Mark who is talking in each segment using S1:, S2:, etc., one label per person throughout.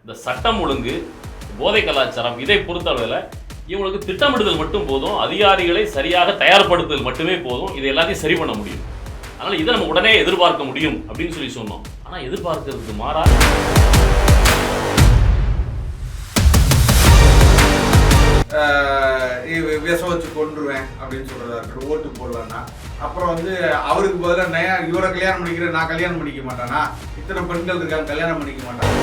S1: இந்த சட்டம் ஒழுங்கு, போதை கலாச்சாரம் இதை பொறுத்தளவில் இவங்களுக்கு திட்டமிடுதல் மட்டும் போதும், அதிகாரிகளை சரியாக தயார்படுத்துதல் மட்டுமே போதும், இதை எல்லாத்தையும் சரி பண்ண முடியும். அதனால் இதை நம்ம உடனே எதிர்பார்க்க முடியும் அப்படின்னு சொல்லி சொன்னோம். ஆனால் எதிர்பார்க்கறதுக்கு மாறா
S2: விஷம் வச்சு கொண்டுருவேன் அப்படின்னு சொல்றதா இருக்கட்டும், ஓட்டு போடலான்னா அப்புறம் அவருக்கு பதிலாக இவரை கல்யாணம் பண்ணிக்கிறேன், நான் கல்யாணம் பண்ணிக்க மாட்டானா, இத்தனை பெண்கள் இருக்காங்க கல்யாணம் பண்ணிக்க மாட்டானா.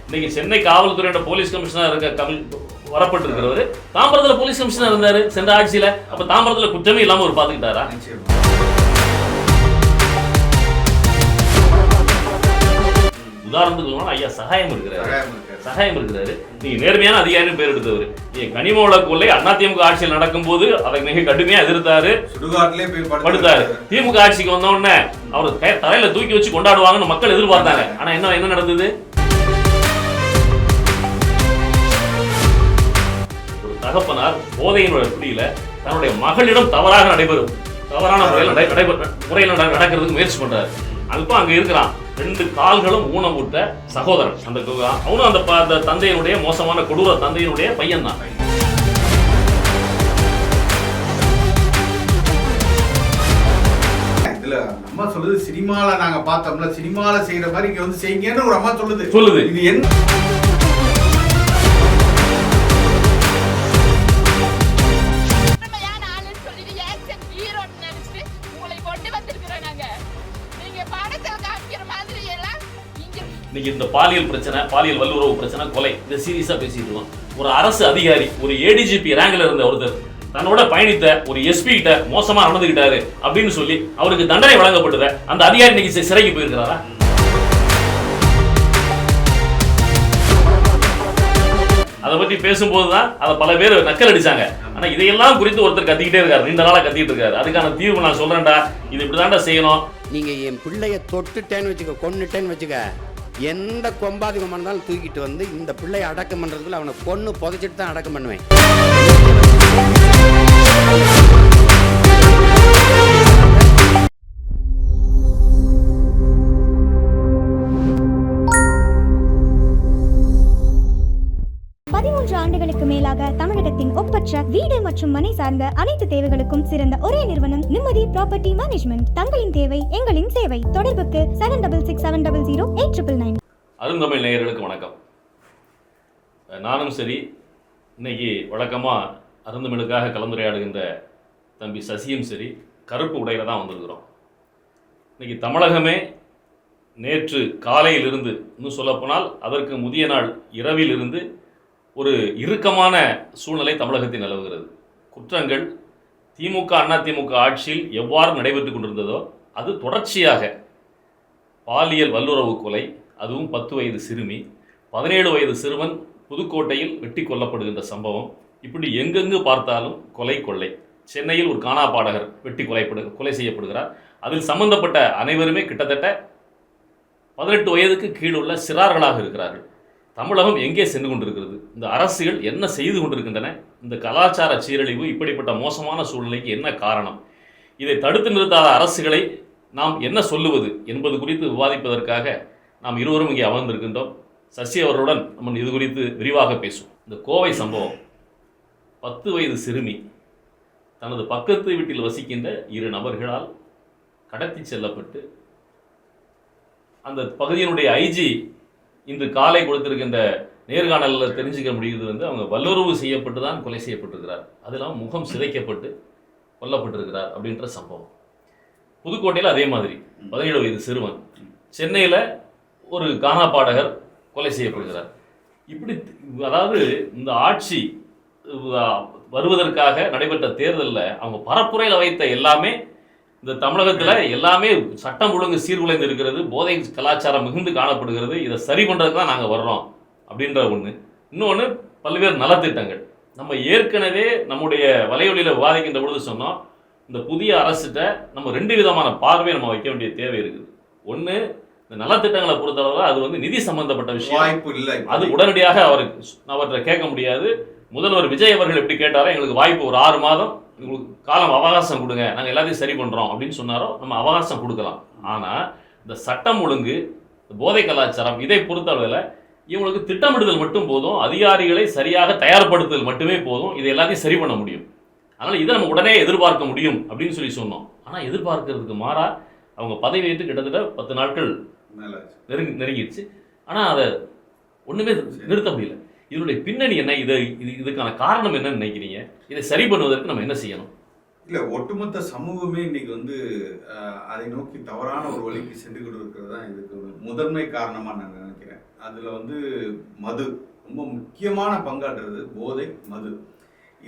S1: இன்னைக்கு சென்னை காவல்துறையோட போலீஸ் கமிஷனர் இருக்க வரப்பட்டிருக்கிறவர் தாம்பரத்தில் போலீஸ் கமிஷனர் இருந்தாரு சென்ற ஆட்சியில. அப்ப தாம்பரத்தில் குற்றமே இல்லாம ஒரு பாத்துக்கிட்டாரா? உதாரணத்துக்கு ஐயா சகாயம் இருக்கிறாரு. நீங்க நேர்மையான அதிகாரியும் பேர் எடுத்தவர். கனிம வள கொள்ளை அதிமுக ஆட்சியில் நடக்கும் போது அதை மிக கடுமையா எதிர்த்தாரு, படுத்தாரு. திமுக ஆட்சிக்கு வந்த உடனே அவர் தலையில தூக்கி வச்சு கொண்டாடுவாங்கன்னு மக்கள் எதிர்பார்த்தாங்க. ஆனா என்ன நடந்தது? ஒரு தகப்பனார் போதையினுடைய பிடியில தன்னுடைய மகளிடம் தவறான முறையில் நடக்கிறதுக்கு முயற்சி பண்றாரு. அப்ப அங்க இருக்கிறான் 2 கால்களும் ஊனமுட்ட சகோதரன். அவனும் அந்த தந்தையினுடைய மோசமான கொடூர தந்தையினுடைய பையன் தான்.
S2: இதுல அம்மா சொல்லுது, சினிமால நாங்க பார்த்தோம்ல, சினிமால செய்யற மாதிரி இங்க செய்யுங்கன்னு ஒரு அம்மா சொல்லுது. இது என்ன?
S1: இன்னைக்கு இந்த பாலியல் பிரச்சனை, பாலியல் வல்லுறவு பிரச்சனை, கொலை, இதை சீரியஸா பேசிட்டு இருக்கோம். ஒரு அரசு அதிகாரி, ஒரு ஏடிஜிபி ரேங்க்ல இருந்த ஒருத்தர் தன்னோட பயணித்த ஒரு எஸ்பி கிட்ட மோசமா நடந்துகிட்டாரு அப்படின்னு சொல்லி அவருக்கு தண்டனை வழங்கப்பட்டது. அந்த அதிகாரி இன்னைக்கு சிறைக்கு போயிருக்கிறாரா? அதை பத்தி பேசும்போதுதான் அதை பல பேர் நக்கல் அடிச்சாங்க. ஆனா இதையெல்லாம் குறித்து ஒருத்தர் கத்திக்கிட்டே இருக்காரு, நீண்ட நாளா கத்திட்டு இருக்காரு. அதுக்கான தீர்வு நான் சொல்றேன்டா, இது இப்படிதான்டா செய்யணும்.
S3: நீங்க என் பிள்ளைய தொட்டுட்டேன்னு வச்சுக்க, கொன்னுட்டேன்னு வச்சுக்க, எந்த கொம்பாதிகமாக இருந்தாலும் தூக்கிட்டு இந்த பிள்ளையை அடக்கம் பண்றதுக்குள்ள அவனை கொன்னு புதைச்சிட்டு தான் அடக்கம் பண்ணுவேன்.
S4: ஆண்டுகளுக்கு மேலாக தமிழகத்தின் ஒப்பற்ற வீடு மற்றும் மனை சார்ந்த அனைத்து தேவைகளுக்கும் சிறந்த ஒரே நிறுவனம் நிம்மதி ப்ராப்பர்ட்டி மேனேஜ்மெண்ட். தங்களின் தேவை எங்களின் சேவை. தொடர்புக்கு 7667008999.
S1: அருந்தமிழ் நேயர்களுக்கு வணக்கம். நானும் சரி, இன்னைக்கு வழக்கமா அருந்தமிழுக்காக கலந்துரையாடுகின்ற தம்பி சசியும் சரி, கருப்பு உடையில தான் வந்திருக்கிறோம். இன்னைக்கு தமிழகமே நேற்று காலையிலிருந்து, இன்னும் சொல்லப்போனால் அதற்கு முதிய நாள் இரவிலிருந்து ஒரு இறுக்கமான சூழ்நிலை தமிழகத்தில் நிலவுகிறது. குற்றங்கள் திமுக அதிமுக ஆட்சியில் எவ்வாறு நடைபெற்று கொண்டிருந்ததோ அது தொடர்ச்சியாக பாலியல் வல்லுறவு கொலை, அதுவும் 10 வயது சிறுமி, 17 வயது சிறுவன் புதுக்கோட்டையில் வெட்டி கொல்லப்படுகின்ற சம்பவம், இப்படி எங்கெங்கு பார்த்தாலும் கொலை கொள்ளை. சென்னையில் ஒரு காணா பாடகர் வெட்டி கொலை செய்யப்படுகிறார். அதில் சம்பந்தப்பட்ட அனைவருமே கிட்டத்தட்ட 18 வயதுக்கு கீழுள்ள சிறார்களாக இருக்கிறார்கள். தமிழகம் எங்கே சென்று கொண்டிருக்கிறது? இந்த அரசுகள் என்ன செய்து கொண்டிருக்கின்றன? இந்த கலாச்சார சீரழிவு, இப்படிப்பட்ட மோசமான சூழ்நிலைக்கு என்ன காரணம்? இதை தடுத்து நிறுத்தாத அரசுகளை நாம் என்ன சொல்லுவது என்பது குறித்து விவாதிப்பதற்காக நாம் இருவரும் இங்கே அமர்ந்திருக்கின்றோம். சசி அவர்களுடன் நம்ம இது குறித்து விரிவாக பேசுவோம். இந்த கோவை சம்பவம், 10 வயது சிறுமி தனது பக்கத்து வீட்டில் வசிக்கின்ற 2 நபர்களால் கடத்தி செல்லப்பட்டு, அந்த பகுதியினுடைய ஐஜி இன்று காலை கொடுத்திருக்கின்ற நேர்காணலில் தெரிஞ்சுக்க முடியுது, அவங்க வல்லுறவு செய்யப்பட்டு தான் கொலை செய்யப்பட்டிருக்கிறார். அதெல்லாம் முகம் சிதைக்கப்பட்டு கொல்லப்பட்டிருக்கிறார் அப்படின்ற சம்பவம். புதுக்கோட்டையில் அதே மாதிரி 17 வயது சிறுவன், சென்னையில் ஒரு கானா பாடகர் கொலை செய்யப்படுகிறார். இப்படி அதாவது இந்த ஆட்சி வருவதற்காக நடைபெற்ற தேர்தலில் அவங்க பரப்புரையில் வைத்த எல்லாமே, இந்த தமிழகத்தில் எல்லாமே சட்டம் ஒழுங்கு சீர்குலைந்து இருக்கிறது, போதை கலாச்சாரம் மிகுந்து காணப்படுகிறது, இதை சரி பண்ணுறதுக்கு தான் நாங்கள் வர்றோம் அப்படின்ற ஒன்று. இன்னொன்று பல்வேறு நலத்திட்டங்கள். நம்ம ஏற்கனவே நம்முடைய வலையொலியில் விவாதிக்கின்ற பொழுது சொன்னோம், இந்த புதிய அரசிட்ட நம்ம 2 விதமான பார்வையை நம்ம வைக்க வேண்டிய தேவை இருக்குது. ஒன்று, இந்த நலத்திட்டங்களை பொறுத்தளவு அது நிதி சம்பந்தப்பட்ட விஷயம், வாய்ப்பு இல்லை, அது உடனடியாக அவற்றை கேட்க முடியாது. முதல்வர் விஜய் அவர்கள் எப்படி கேட்டாரோ, எங்களுக்கு வாய்ப்பு ஒரு 6 மாதம் காலம் அவகாசம் கொடுங்க, நாங்கள் எல்லாத்தையும் சரி பண்ணுறோம் அப்படின்னு சொன்னாரோ, நம்ம அவகாசம் கொடுக்கலாம். ஆனால் இந்த சட்டம் ஒழுங்கு, போதை கலாச்சாரம் இதை பொறுத்தளவில் இவங்களுக்கு திட்டமிடுதல் மட்டும் போதும், அதிகாரிகளை சரியாக தயார்படுத்துதல் மட்டுமே போதும், இதை எல்லாத்தையும் சரி பண்ண முடியும். அதனால் இதை நம்ம உடனே எதிர்பார்க்க முடியும் அப்படின்னு சொல்லி சொன்னோம். ஆனால் எதிர்பார்க்கறதுக்கு மாறா அவங்க பதவி ஏற்று கிட்டத்தட்ட 10 நாட்கள் நெருங்கிடுச்சு. ஆனால் அதை ஒன்றுமே நிறுத்த முடியல. இதனுடைய பின்னணி என்ன? இதுக்கான காரணம் என்னன்னு நினைக்கிறீங்க? இதை சரி பண்ணுவதற்கு நம்ம என்ன செய்யணும்?
S2: இல்லை, ஒட்டுமொத்த சமூகமே இன்னைக்கு வந்து அதை நோக்கி தவறான ஒரு வழிக்கு சென்று கொண்டு இருக்கிறது தான் இதுக்கு ஒரு முதன்மை காரணமாக நான் நினைக்கிறேன். அதில் வந்து மது ரொம்ப முக்கியமான பங்காற்றுறது. போதை, மது.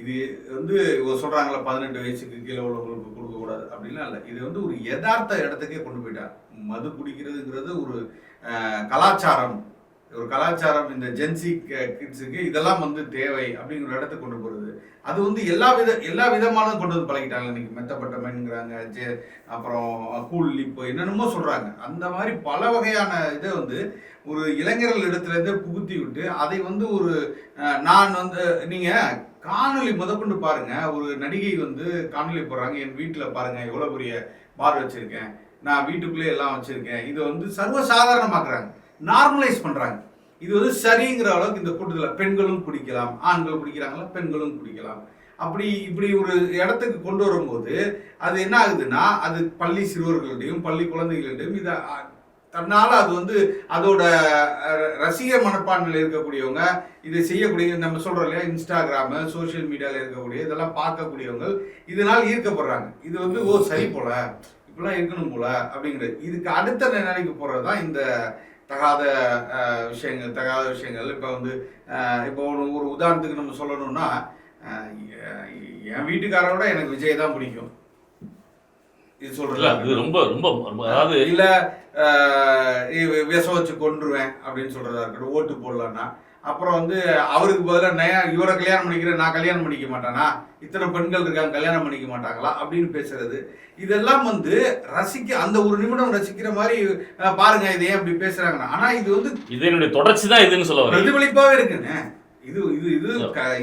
S2: இது வந்து சொல்கிறாங்களா 18 வயசுக்கு கீழே உள்ளவங்களுக்கு கொடுக்கக்கூடாது அப்படின்லாம் இல்லை. இது வந்து ஒரு யதார்த்த இடத்துக்கே கொண்டு போயிட்டார். மது குடிக்கிறதுங்கிறது ஒரு கலாச்சாரம், ஒரு கலாச்சாரம். இந்த ஜென்சி கிட்ஸுக்கு இதெல்லாம் வந்து தேவை அப்படிங்கிற இடத்துக்கு கொண்டு போகிறது. அது வந்து எல்லா விதமானதும் கொண்டு வந்து பழகிட்டாங்க. இன்னைக்கு மெத்தப்பட்ட மென்ங்கிறாங்க, அப்புறம் கூல் லிப்பு, என்னென்னமோ சொல்கிறாங்க. அந்த மாதிரி பல வகையான இதை வந்து ஒரு இளைஞர்கள் இடத்துலேருந்தே புகுத்தி விட்டு அதை வந்து ஒரு நான் வந்து நீங்கள் காணொலி முதற்கொண்டு பாருங்க. ஒரு நடிகை வந்து காணொலி போடுறாங்க, என் வீட்டில் பாருங்க எவ்வளோ பெரிய பார் வச்சிருக்கேன், நான் வீட்டுக்குள்ளே எல்லாம் வச்சிருக்கேன். இதை வந்து சர்வசாதாரணமாக்குறாங்க, நார்மலைஸ் பண்றாங்க. இது வந்து சரிங்கிற அளவுக்கு இந்த கூட்டத்தில் பெண்களும் குடிக்கலாம், ஆண்கள் குடிக்கிறாங்களா, பெண்களும் குடிக்கலாம். இப்படி ஒரு இடத்துக்கு கொண்டு வரும்போது அது என்ன ஆகுதுன்னா, அது பள்ளி சிறுவர்களிடையும் பள்ளி குழந்தைகளிடையும் இதை தன்னால் அது வந்து அதோட ரசிக மனப்பான்மையில் இருக்கக்கூடியவங்க, இதை செய்யக்கூடிய, நம்ம சொல்கிறோம் இல்லையா, இன்ஸ்டாகிராமு, சோஷியல் மீடியாவில் இருக்கக்கூடிய இதெல்லாம் பார்க்கக்கூடியவங்க இதனால் ஈர்க்கப்படுறாங்க. இது வந்து சரி போல, இப்படிலாம் இருக்கணும் போல அப்படிங்கிறது. இதுக்கு அடுத்த நிலைக்கு போகிறது தான் இந்த தகாத விஷயங்கள். இப்போ வந்து இப்போ ஒரு உதாரணத்துக்கு நம்ம சொல்லணும்னா, என் வீட்டுக்காரோட எனக்கு விஜய் தான் பிடிக்கும். இது சொல்றதுல
S1: அது ரொம்ப ரொம்ப அதாவது
S2: இல்ல விஷம் வச்சு கொன்றுவேன் அப்படின்னு சொல்றதா இருக்கட்டும். ஓட்டு போடலன்னா அப்புறம் வந்து அவருக்கு பதிலாக இவரை கல்யாணம் பண்ணிக்கிறேன், நான் கல்யாணம் பண்ணிக்க மாட்டானா, இத்தனை பெண்கள் இருக்காங்க கல்யாணம் பண்ணிக்க மாட்டாங்களா அப்படின்னு பேசுறது. இதெல்லாம் வந்து அந்த ஒரு நிமிடம் ரசிக்கிற மாதிரி பாருங்க இதை ஏன் இப்படி பேசுறாங்கன்னா. ஆனா இது வந்து
S1: இதனுடைய தொடர்ச்சி தான் இதுன்னு சொல்ல வரேன்.
S2: பிரதிபலிப்பாவே இருக்குங்க. இது இது இது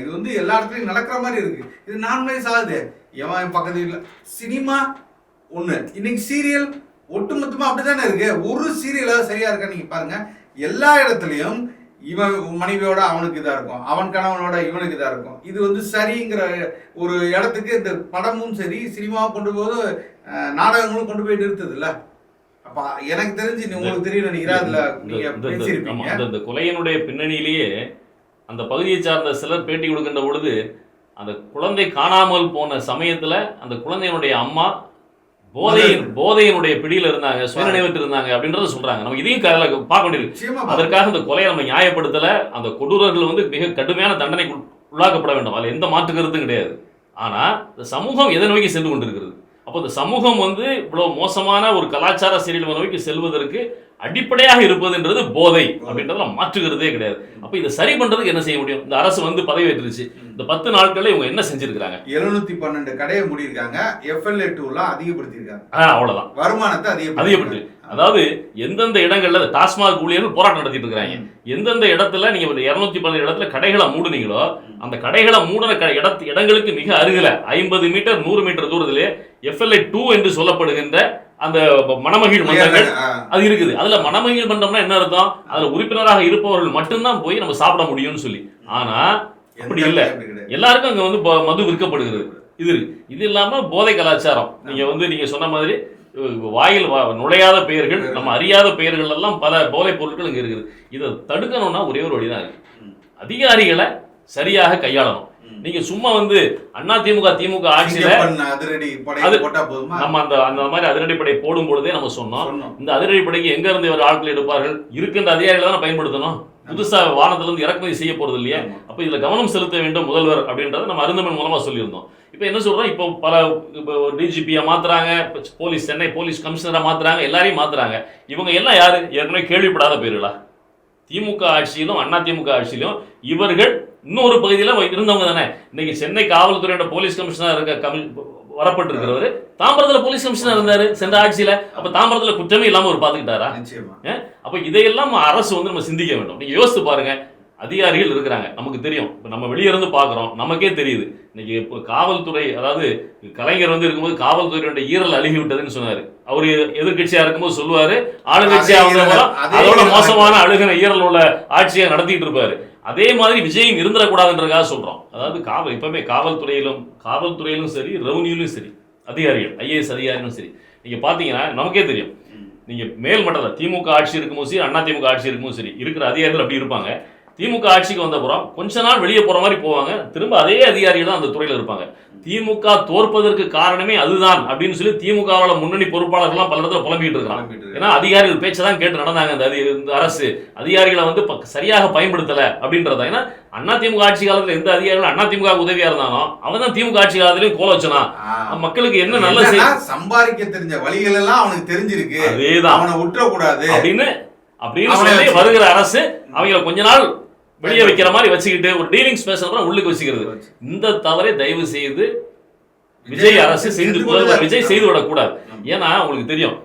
S2: இது வந்து எல்லா இடத்துலையும் நடக்கிற மாதிரி இருக்கு. இது நார்மலைஸ் ஆகுது. எவன் பக்கத்து வீட்டில் சினிமா ஒன்று, இன்னைக்கு சீரியல் ஒட்டுமொத்தமாக அப்படித்தானே இருக்கு. ஒரு சீரியலாவது சரியா இருக்கா நீங்க பாருங்க. எல்லா இடத்துலையும் இவன் மனைவியோட அவனுக்கு இதா இருக்கும், அவன் கணவனோட இவனுக்கு இதா இருக்கும். இது வந்து சரிங்கிற ஒரு இடத்துக்கு இந்த படமும் சரி சினிமாவும் கொண்டு போது நாடகங்களும் கொண்டு போய் நிறுத்துது இல்ல. அப்ப எனக்கு தெரிஞ்சு உங்களுக்கு தெரியும் நினைக்கிறேன். அதுல நீங்க பேசியிருப்பீங்க.
S1: அந்த கொலையினுடைய பின்னணியிலேயே அந்த பகுதியை சார்ந்த சிலர் பேட்டி கொடுக்கின்ற பொழுது, அந்த குழந்தை காணாமல் போன சமயத்துல அந்த குழந்தையினுடைய அம்மா போதையினுடைய பிடியில இருந்தாங்க, சுயநினைவற்று இருந்தாங்க அப்படின்றத சொல்றாங்க. நம்ம இதையும் பார்க்க வேண்டியது. அதற்காக அந்த கொலையை நம்ம நியாயப்படுத்தல. அந்த கொடூரர்கள் வந்து மிக கடுமையான தண்டனைக்கு உள்ளாக்கப்பட வேண்டும், அதில் எந்த மாற்று கருத்தும் கிடையாது. ஆனா இந்த சமூகம் எதை நோக்கி சென்று கொண்டிருக்கிறது? அப்போ இந்த சமூகம் வந்து இவ்வளவு மோசமான ஒரு கலாச்சார சீரழிவு நோக்கி செல்வதற்கு அடிப்படையாக இருப்பதுன்றது போதை அப்படின்றத மாற்றுகிறதே கிடையாது. அப்ப இதை சரி பண்றதுக்கு என்ன செய்ய முடியும்? இந்த அரசு வந்து பதவி ஏற்றுச்சு, இந்த 10 நாட்கள்ல இவங்க என்ன செஞ்சிருக்காங்க?
S2: 712 கடையை மூடிருக்காங்க, FLA 2 அதிகப்படுத்திருக்காங்க.
S1: அவ்வளவுதான்,
S2: வருமானத்தை
S1: அதிகப்படுத்தி. அதாவது எந்தெந்த இடங்கள்ல டாஸ்மாக் ஊழியர்கள் போராட்டம் நடத்திட்டு இருக்காங்க, எந்தெந்த இடத்துல நீங்க 212 இடத்துல கடைகளை மூடுனீங்களோ அந்த கடைகளை மூடின இடங்களுக்கு மிக அருகில 50 மீட்டர் 100 மீட்டர் தூரத்திலே FLA 2 என்று சொல்லப்படுகின்ற அந்த மணமகிழ் மன்றங்கள் அது இருக்குது. அதுல மணமகிழ் மன்றம்னா என்ன அர்த்தம்? அதுல உறுப்பினராக இருப்பவர்கள் மட்டும்தான் போய் நம்ம சாப்பிட முடியும்னு சொல்லி. ஆனா அப்படி இல்ல, எல்லாருக்கும் அங்க வந்து மது விற்கப்படுகிறது. இது இல்லாம போதை கலாச்சாரம். நீங்க சொன்ன மாதிரி வாயில் நுழையாத பெயர்கள், நம்ம அறியாத பெயர்கள் எல்லாம் பல போதைப் பொருட்கள் இங்க இருக்குது. இதை தடுக்கணும்னா ஒரே ஒரு வழிதான் இருக்கு, அதிகாரிகளை சரியாக கையாளணும். நீங்க சும்மா வந்து அதிமுக திமுக ஆட்சியில நம்ம அந்த மாதிரி அதிரடிப்படை போடும் பொழுதே நம்ம சொன்னோம், இந்த அதிரடிப்படைக்கு எங்க இருந்து ஒரு ஆட்கள் எடுப்பார்கள்? இருக்கின்ற அதிகாரிகளை தான் பயன்படுத்தணும். புதுசா வானத்துல இருந்து இறக்குமதி செய்ய போறது இல்லையா? அப்ப இதுல கவனம் செலுத்த வேண்டும் முதல்வர் அப்படின்றத நம்ம அருந்தமன் மூலமா சொல்லியிருந்தோம். இப்ப என்ன சொல்றோம், இப்போ பல டிஜிபியா மாத்துறாங்க, போலீஸ் சென்னை போலீஸ் கமிஷனரா மாத்துறாங்க, எல்லாரையும் மாத்துறாங்க. இவங்க எல்லாம் யாரு? ஏற்கனவே கேள்விப்படாத பேர்களா? திமுக ஆட்சியிலும் அதிமுக ஆட்சியிலும் இவர்கள் இன்னொரு பகுதியில் இருந்தவங்க தானே. இன்னைக்கு சென்னை காவல்துறையோட போலீஸ் கமிஷனர் வரப்பட்டிருக்கிறவர் தாம்பரத்தில் போலீஸ் கமிஷனர் இருந்தாரு சென்ற ஆட்சியில. அப்ப தாம்பரத்துல குற்றமே இல்லாம ஒரு பாத்துக்கிட்டாரா? அப்ப இதையெல்லாம் அரசு வந்து நம்ம சிந்திக்க வேண்டும். நீங்க யோசித்து பாருங்க, அதிகாரிகள் இருக்கிறாங்க, நமக்கு தெரியும். இப்போ நம்ம வெளியே இருந்து பார்க்குறோம், நமக்கே தெரியுது. இன்னைக்கு இப்போ காவல்துறை, அதாவது கலைஞர் வந்து இருக்கும்போது காவல்துறையோட ஈரல் அழுகி விட்டதுன்னு சொன்னார். அவர் எதிர்கட்சியாக இருக்கும்போது சொல்லுவார், ஆளுங்கட்சியாக வந்தவங்களும் அதோட மோசமான அழுகின ஈரல் உள்ள ஆட்சியை நடத்திட்டு இருப்பாரு. அதே மாதிரி விஜயம் இருந்துடக்கூடாதுன்றதுக்காக சொல்கிறோம். அதாவது எப்பவுமே காவல்துறையிலும் சரி, ரெவன்யூலையும் சரி, அதிகாரிகள் ஐஏஎஸ் அதிகாரிகளும் சரி, நீங்கள் பார்த்தீங்கன்னா நமக்கே தெரியும். நீங்கள் மேல் மட்டத்தில் திமுக ஆட்சி இருக்கும்போது சரி, அதிமுக ஆட்சி இருக்கும்போது சரி, இருக்கிற அதிகாரிகள் அப்படி இருப்பாங்க. திமுக ஆட்சிக்கு வந்த அப்புறம் கொஞ்ச நாள் வெளியே போகிற மாதிரி போவாங்க, திரும்ப அதே அதிகாரிகள் தான் அந்த துறையில் இருப்பாங்க. திமுக தோற்பதற்கு காரணமே அதுதான் அப்படின்னு சொல்லி திமுகவோட முன்னணி பொறுப்பாளர்கள்லாம் பல இடத்துல புலம்பிட்டு இருக்காங்க. ஏன்னா அதிகாரிகள் பேச்சை தான் கேட்டு நடந்தாங்க. இந்த அரசு அதிகாரிகளை வந்து சரியாக பயன்படுத்தலை அப்படின்றத. ஏன்னா அதிமுக ஆட்சி காலத்தில் எந்த அதிகாரிகள் அதிமுக உதவியா இருந்தானோ அவன் தான் திமுக ஆட்சி காலத்திலையும் கோல வச்சனா. மக்களுக்கு என்ன நல்ல
S2: சம்பாதிக்க தெரிஞ்ச வழிகள் எல்லாம் அவனுக்கு தெரிஞ்சிருக்கு,
S1: அதேதான்
S2: அவனை விட்டுறக்கூடாது
S1: அப்படின்னு சொல்லி வருகிற அரசு அவங்களை கொஞ்ச நாள் வெளியே வைக்கிற மாதிரி வச்சுக்கிட்டு ஒரு டீலிங்ஸ் பேசுறத உள்ளுக்கு வச்சுக்கிறது. இந்த தவறை தயவு செய்து விஜய் அரசு விஜய் செய்து விடக்கூடாது. ஏன்னா உங்களுக்கு தெரியும்,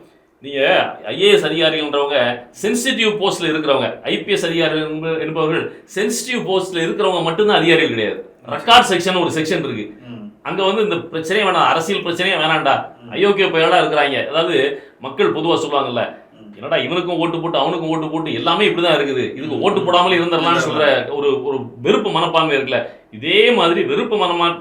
S1: நீங்க ஐஏஎஸ் அதிகாரிகள்ன்றவங்க சென்சிட்டிவ் போஸ்ட்ல இருக்கிறவங்க, ஐபிஎஸ் அதிகாரிகள் என்பவர்கள் சென்சிட்டிவ் போஸ்ட்ல இருக்கிறவங்க மட்டும்தான் அதிகாரிகள் கிடையாது. ரெக்கார்ட் செக்ஷன் ஒரு செக்ஷன் இருக்கு. அங்க வந்து இந்த பிரச்சனையே வேணாம், அரசியல் பிரச்சனையே வேணாண்டா, அயோக்கிய பயலா இருக்கிறாங்க. அதாவது மக்கள் பொதுவா சொல்லுவாங்கல்ல, என்னடா இவனுக்கும் ஓட்டு போட்டு அவனுக்கும் ஓட்டு போட்டு எல்லாமே இப்படிதான் இருக்குது, இதுக்கு ஓட்டு போடாமலே இருந்துடலாம்னு சொல்ற ஒரு வெறுப்பு மனப்பான்மை இருக்குல்ல. இதே மாதிரி வெறுப்பு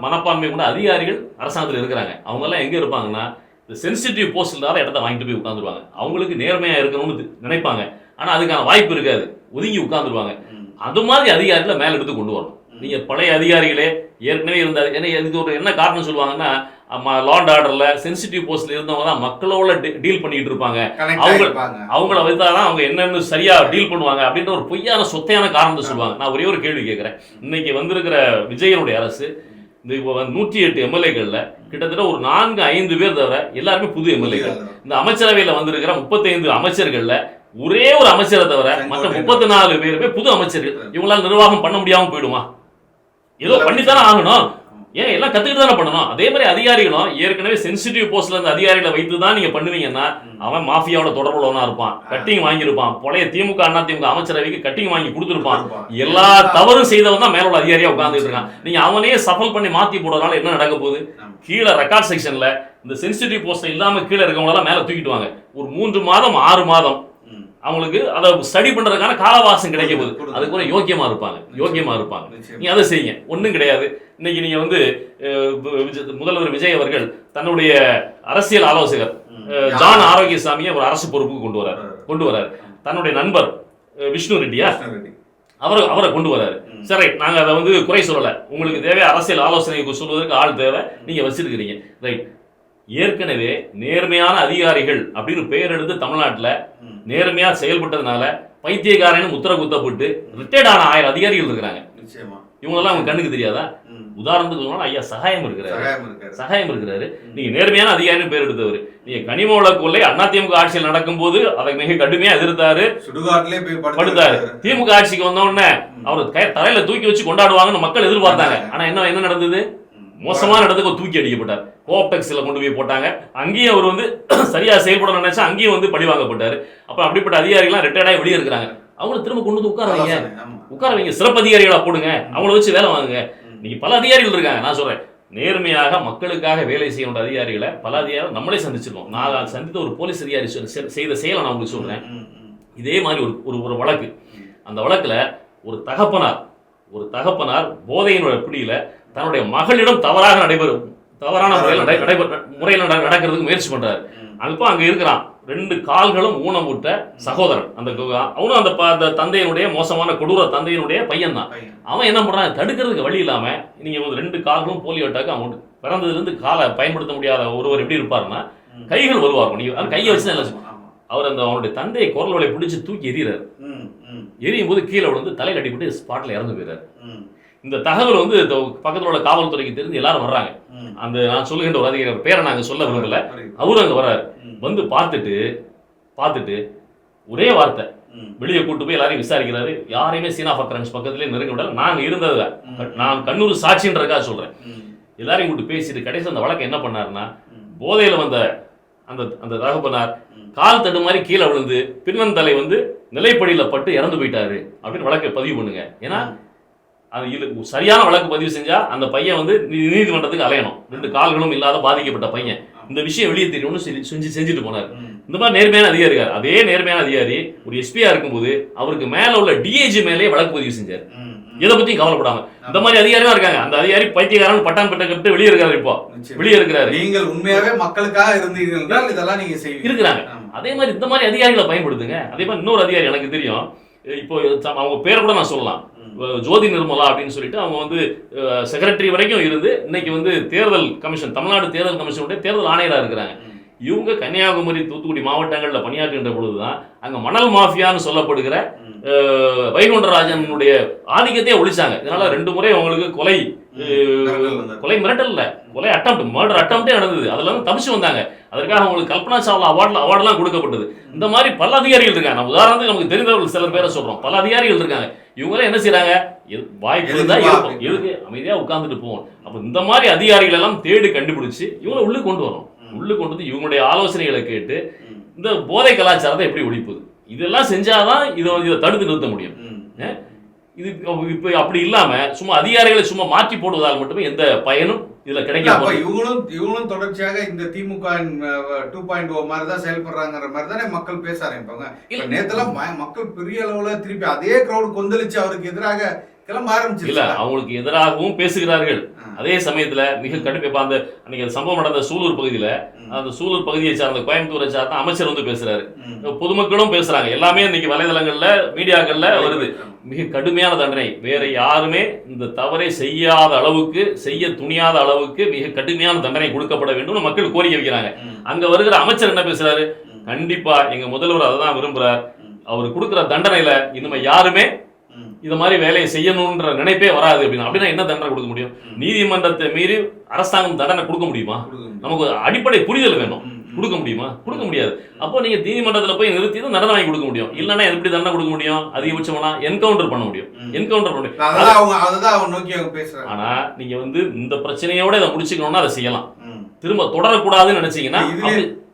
S1: மனப்பான்மை கூட அதிகாரிகள் அரசாங்கத்தில் இருக்கிறாங்க. அவங்க எல்லாம் எங்க இருப்பாங்கன்னா, இந்த சென்சிட்டிவ் போஸ்ட் இல்லாத இடத்த வாங்கிட்டு போய் உட்காந்துருவாங்க. அவங்களுக்கு நேர்மையா இருக்கணும்னு நினைப்பாங்க, ஆனா அதுக்கான வாய்ப்பு இருக்காது, ஒதுங்கி உட்காந்துருவாங்க. அது மாதிரி அதிகாரிகளை மேல எடுத்து கொண்டு வரணும். நீங்க பழைய அதிகாரிகளே ஏற்கனவே இருந்தாரு. ஏன்னா இதுக்கு ஒரு என்ன காரணம் சொல்லுவாங்கன்னா, லா அண்ட் ஆர்டர்ல சென்சிட்டிவ் போஸ்ட்ல இருந்தவங்க தான் மக்களோட டீல் பண்ணிட்டு இருப்பாங்க, அவங்கள வைத்தாதான் அவங்க என்னன்னு சரியா டீல் பண்ணுவாங்க அப்படின்ற ஒரு பொய்யான சொத்தையான காரணத்தை சொல்லுவாங்க. நான் ஒரே ஒரு கேள்வி கேட்கிறேன். இன்னைக்கு வந்திருக்கிற விஜயனுடைய அரசு இந்த 108 எம்எல்ஏக்கள்ல கிட்டத்தட்ட ஒரு 4-5 பேர் தவிர எல்லாருமே புது எம்எல்ஏக்கள். இந்த அமைச்சரவையில வந்திருக்கிற 35 அமைச்சர்கள்ல ஒரே ஒரு அமைச்சரை தவிர மற்ற 34 பேருமே புது அமைச்சர்கள். இவங்களால நிர்வாகம் பண்ண முடியாம போயிடுமா? ஏதோ பண்ணித்தானே ஆகணும். ஏன் எல்லாம் கத்துக்கிட்டு தானே பண்ணணும். அதே மாதிரி அதிகாரிகளும் ஏற்கனவே சென்சிட்டிவ் போஸ்ட்ல இருந்த அதிகாரிகளை வைத்து தான் நீங்க பண்ணுவீங்கன்னா அவன் மாஃபியாவோட தொடர்புள்ளவனா இருப்பான், கட்டிங் வாங்கியிருப்பான், பழைய திமுக அதிமுக அமைச்சரவைக்கு கட்டிங் வாங்கி கொடுத்துருப்பான். எல்லா தவறும் செய்தவன் தான் மேல உள்ள அதிகாரியா உட்கார்ந்துட்டு இருக்கான். நீங்க அவனே சஃபல் பண்ணி மாத்தி போடுறதுனால என்ன நடக்க போகுது? கீழே ரெக்கார்ட் செக்ஷன்ல இந்த சென்சிட்டிவ் போஸ்ட் இல்லாம கீழே இருக்கவங்களெல்லாம் மேல தூக்கிட்டு வாங்க. ஒரு 3 மாதம் 6 மாதம் அவங்களுக்கு அதை ஸ்டடி பண்றதுக்கான காலவாசம் கிடைக்க போகுது. அதுக்கு கூட யோக்கியமா இருப்பாங்க. நீங்க அதை செய்யுங்க, ஒன்றும் கிடையாது. இன்னைக்கு நீங்க வந்து முதல்வர் விஜய் அவர்கள் தன்னுடைய அரசியல் ஆலோசகர் ஜான் ஆரோக்கியசாமியை ஒரு அரசு பொறுப்புக்கு கொண்டு வராரு. தன்னுடைய நண்பர் விஷ்ணு ரெட்டியா அவரை கொண்டு வராரு. சரி, நாங்க அதை வந்து குறை சொல்லலை. உங்களுக்கு தேவை அரசியல் ஆலோசனை சொல்வதற்கு ஆள் தேவை, நீங்க வச்சிருக்கிறீங்க, ரைட். ஏற்கனவே நேர்மையான அதிகாரிகள் அப்படின்னு பெயர் எடுத்து தமிழ்நாட்டில் நேர்மையா செயல்பட்டதுனால பைத்தியக்காரன்னு முத்திர குத்தப்பட்டு ரிட்டையர்ட் ஆன 1000 அதிகாரிகள் இருக்கிறாங்க. இவங்கெல்லாம் அவங்க கண்ணுக்கு தெரியாதா? உதாரணத்துக்கு சொன்னா ஐயா சகாயம் இருக்கிறாரு. நீங்க நேர்மையான அதிகாரின்னு பேர் எடுத்தவர். நீங்க கனிம வள கொள்ளை அதிமுக ஆட்சியில் நடக்கும் போது அதை மிக கடுமையா எதிர்த்தாரு, படுத்தாரு. திமுக ஆட்சிக்கு வந்த உடனே அவர் தலையில தூக்கி வச்சு கொண்டாடுவாங்கன்னு மக்கள் எதிர்பார்த்தாங்க. ஆனா என்ன நடந்தது? மோசமான இடத்துக்கு தூக்கி அடிக்கப்பட்டார். கோஆப்டெக்ஸ்ல கொண்டு போய் போட்டாங்க. அங்கேயும் அவர் வந்து சரியா செயல்பட நினைச்சா அங்கேயும் வந்து பழி வாங்கப்பட்டாரு. அப்ப அப்படிப்பட்ட அதிகாரிகள்லாம் ரிட்டையர்டாக வெளியே இருக்கிறாங்க. அவங்கள திரும்ப கொண்டு வந்து உட்கார வைங்க, சிறப்பு அதிகாரிகளா போடுங்க, அவங்கள வச்சு வேலை வாங்குங்க. நீங்க பல அதிகாரிகள் இருக்காங்க. நான் சொல்றேன், நேர்மையாக மக்களுக்காக வேலை செய்ய அதிகாரிகளை பல அதிகாரிகள் நம்மளே சந்திச்சிருக்கோம். நான் சந்தித்த ஒரு போலீஸ் அதிகாரி செய்த செயலை நான் உங்களுக்கு சொல்றேன். இதே மாதிரி ஒரு வழக்கு. அந்த வழக்குல ஒரு தகப்பனார் போதையினோட பிடியில தன்னுடைய மகளிடம் தவறான முறையில் நடக்கிறதுக்கு முயற்சி பண்றாரு. அப்போ அங்க இருக்கிறான் 2 கால்களும் ஊனமுட்ட சகோதரன். அவனும் அந்த தந்தையினுடைய மோசமான கொடூர தந்தையினுடைய பையன் தான். அவன் என்ன பண்றான்? தடுக்கிறதுக்கு வழி இல்லாம, நீங்க 2 கால்களும் போலியோ அட்டாக்கு அவன் பிறந்ததுல இருந்து காலை பயன்படுத்த முடியாத ஒருவர் எப்படி இருப்பாருன்னா கைகள் வருவார். நீங்க கையை வச்சு அவர் அவனுடைய தந்தையை குரல் வலை பிடிச்சு தூக்கி எறிகிறார். எரியும் போது கீழே விழுந்து தலையில் அடிபட்டு ஸ்பாட்ல இறந்து போயிறாரு. இந்த தகவல் வந்து பக்கத்தில் உள்ள காவல்துறைக்கு தெரிஞ்சு எல்லாரும் வர்றாங்க. அந்த நான் சொல்லுகின்ற ஒரு அதிகாரி பேரை நாங்கள் சொல்ல விரும்பல, அவரும் அங்கே வர்றாரு. வந்து பார்த்துட்டு ஒரே வார்த்தை வெளியே கூட்டு போய் எல்லாரையும் விசாரிக்கிறாரு. யாரையுமே சீனா ஃபக்ரன்ஸ் பக்கத்துலேயே நெருங்கி விடல. நாங்கள் இருந்தது நான் கண்ணூர் சாட்சின்றதுக்காக சொல்றேன். எல்லாரையும் கூட்டு பேசிட்டு கடைசி அந்த வழக்கை என்ன பண்ணாருன்னா, போதையில் வந்த அந்த அந்த தகப்பனார் கால் தடு மாதிரி கீழே விழுந்து பின்னந்தலை வந்து நிலைப்படியில பட்டு இறந்து போயிட்டாரு அப்படின்னு வழக்கை பதிவு பண்ணுங்க. ஏன்னா அது சரியான வழக்கு பதிவு செஞ்சா அந்த பையன் வந்து நீதிமன்றத்துக்கு அலையணும். 2 கால்களும் இல்லாத பாதிக்கப்பட்ட பையன் இந்த விஷயம் வெளியே தெரியணும்னு செஞ்சுட்டு போனார். இந்த மாதிரி நேர்மையான அதிகாரி இருக்கார். அதே நேர்மையான அதிகாரி ஒரு எஸ்பியா இருக்கும்போது அவருக்கு மேல உள்ள டிஐஜி மேலேயே வழக்கு பதிவு செஞ்சார். எதை பத்தியும் கவலைப்படாம. இந்த மாதிரி அதிகாரியும் இருக்காங்க. அந்த அதிகாரி பைத்தியக்காரன் பட்டான் பட்ட கட்டு வெளியே இருக்காரு. இப்போ வெளியே இருக்கிறாரு.
S2: நீங்கள் உண்மையாவே மக்களுக்காக இருந்தீர்கள் என்றால் இதெல்லாம் நீங்க இருக்கிறாங்க.
S1: அதே மாதிரி இந்த மாதிரி அதிகாரிகளை பயன்படுத்துங்க. அதே மாதிரி இன்னொரு அதிகாரி எனக்கு தெரியும். இப்போ அவங்க பேரை கூட நான் சொல்லலாம். ஜோதி நிர்மலா அப்படின்னு சொல்லிட்டு அவங்க வந்து செக்ரட்டரி வரைக்கும் இருந்து இன்னைக்கு வந்து தேர்தல் கமிஷன், தமிழ்நாடு தேர்தல் கமிஷனுடைய தேர்தல் ஆணையராக இருக்கிறாங்க. இவங்க கன்னியாகுமரி, தூத்துக்குடி மாவட்டங்களில் பணியாற்றுகின்ற பொழுதுதான் அங்க மணல் மாஃபியான்னு சொல்லப்படுகிற வைகுண்டராஜனுடைய ஆதிக்கத்தையே ஒழிச்சாங்க. இதனால 2 முறை அவங்களுக்கு கொலை மிரட்டல் இல்ல, கொலை அட்டம்ப்ட், மர்டர் அட்டம்ப்டே நடந்தது. அதுல இருந்து தப்பிச்சு வந்தாங்க. அதற்காக அவங்களுக்கு கல்பனா சாவ்லா அவார்டெல்லாம் கொடுக்கப்பட்டது. இந்த மாதிரி பல அதிகாரிகள் இருக்காங்க. நம்ம உதாரணத்துக்கு நமக்கு தெரிந்தவர்கள் சிலர் பேரை சொல்றோம். பல அதிகாரிகள் இருக்காங்க. இவங்களே என்ன செய்யறாங்க? வாய்ப்பு இருந்தா எழுதி அமைதியா உட்கார்ந்துட்டு போவோம். அப்ப இந்த மாதிரி அதிகாரிகள் எல்லாம் தேடி கண்டுபிடிச்சு இவங்களை உள்ளுக்கு கொண்டு வரும். உள்ளுக்கு கொண்டு வந்து இவங்களுடைய ஆலோசனைகளை கேட்டு இந்த போதை கலாச்சாரத்தை எப்படி ஒழிப்பது, இதெல்லாம் செஞ்சாதான் இதை தடுத்து நிறுத்த முடியும். இது இப்ப அப்படி இல்லாம சும்மா அதிகாரிகளை சும்மா மாற்றி போடுவதால் மட்டுமே எந்த பயனும் இதுல கிடைக்கும்.
S2: இவங்களும் தொடர்ச்சியாக இந்த திமுக 2.0 மாதிரிதான் செயல்படுறாங்கிற மாதிரி தானே மக்கள் பேச ஆரம்பிப்பாங்க. நேத்தெல்லாம் மக்கள் பெரிய அளவுல திருப்பி அதே கிரௌடு கொந்தளிச்சு அவருக்கு எதிராக கிளம்ப ஆரம்பிச்சு.
S1: இல்ல, அவங்களுக்கு எதிராகவும் பேசுகிறார்கள். அதே சமயத்துல மிக கடுமைப்பா அந்த அன்னைக்கு சம்பவம் நடந்த சூலூர் பகுதியில, அந்த சூலூர் பகுதியை சார்ந்த கோயம்புத்தூரை சார்ந்த அமைச்சர் வந்து பேசுறாரு. பொதுமக்களும் பேசுறாங்க. எல்லாமே இன்னைக்கு வலைதளங்கள்ல மீடியாக்கள்ல வருது. மிக கடுமையான தண்டனை. வேற யாருமே இந்த தவறை செய்யாத அளவுக்கு, செய்ய துணியாத அளவுக்கு மிக கடுமையான தண்டனை கொடுக்கப்பட வேண்டும் மக்கள் கோரிக்கை வைக்கிறாங்க. அங்க வருகிற அமைச்சர் என்ன பேசுறாரு? கண்டிப்பா எங்க முதல்வர் அதான் விரும்புறார். அவர் கொடுக்கிற தண்டனையில இனிமே யாருமே இந்த மாதிரி வேலையை செய்யணும்ன்ற நினைப்பே வராது அப்படின்னா என்ன தண்டனை கொடுக்க முடியும்? நீதிமன்றத்தை மீறி அரசாங்கம் தண்டனை கொடுக்க முடியுமா? நமக்கு அடிப்படை புரிதல் வேணும். கொடுக்க முடியுமா? கொடுக்க முடியாது. அப்போ நீங்க நீதிமன்றத்தில் போய் நிறுத்தி தான் தண்டனை வாங்கி கொடுக்க முடியும். இல்லைன்னா எப்படி தண்டனை கொடுக்க முடியும்? அதிகபட்சமா என்கவுண்டர் பண்ண முடியும். என்கவுண்டர் பண்ண முடியும். ஆனா நீங்க வந்து இந்த பிரச்சனையோட இதை முடிச்சுக்கணும்னா அதை செய்யலாம். திரும்ப தொடரக்கூடாதுன்னு நினைச்சீங்கன்னா